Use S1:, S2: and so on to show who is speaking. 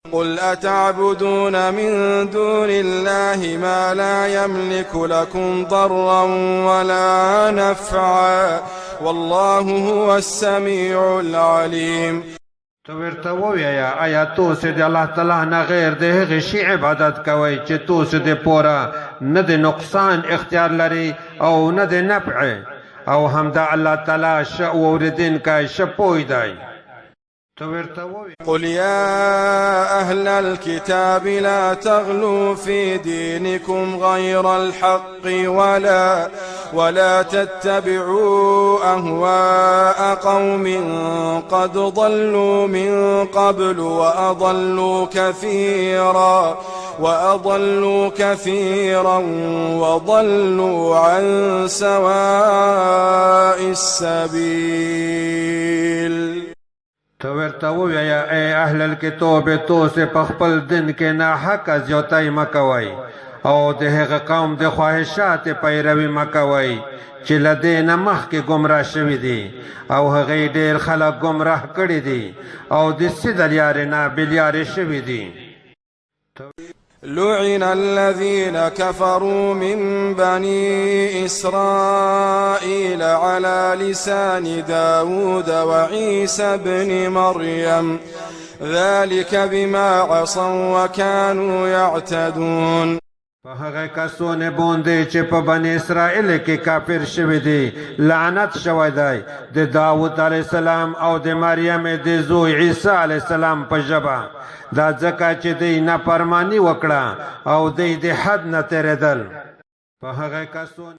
S1: قل أتعبدون من دون الله ما لا يملك لكم ضرا ولا نفعا والله هو السميع العليم.
S2: تو ورته ووایه آیا تاسو د الله تعالی نه غیر د هغې شي عبادت کوئ چې تاسو د پوره نه د نقصان اختیار لري او نه د نفع او هم د الله تعالی ښه اورېدونکی ښه پوه دی.
S1: قل يا أهل الكتاب لا تغلوا في دينكم غير الحق ولا تتبعوا أهواء قوم قد ضلوا من قبل وأضلوا كثيرا وضلوا عن سواء السبيل.
S2: تو ورته ووایه ای اهل الکتاب تاسو په خپل دین کې ناحقه زیاتی مه کوئ او د هغه قوم د خواهشات پیروي مه کوئ چې له دې نه مخکې ګمراه شوي دي او هغې ډېر خلک ګمراه کړي دي او د سیده لارې نه بېلارې شوي دي.
S1: لعن الذين كفروا من بني إسرائيل على لسان داود وعيسى بن مريم ذلك بما عصوا وكانوا يعتدون.
S2: په هغه کسونه باندې چې په بني اسرائیل کې کافر شوي دي لعنت شوی دی د داود علیه السلام او د مریم د زوی عیسی علیه السلام په ژبه دا ځکه چې دوی نافرماني وکړه او دوی د حد نه تېرېدل. په هغه کسونه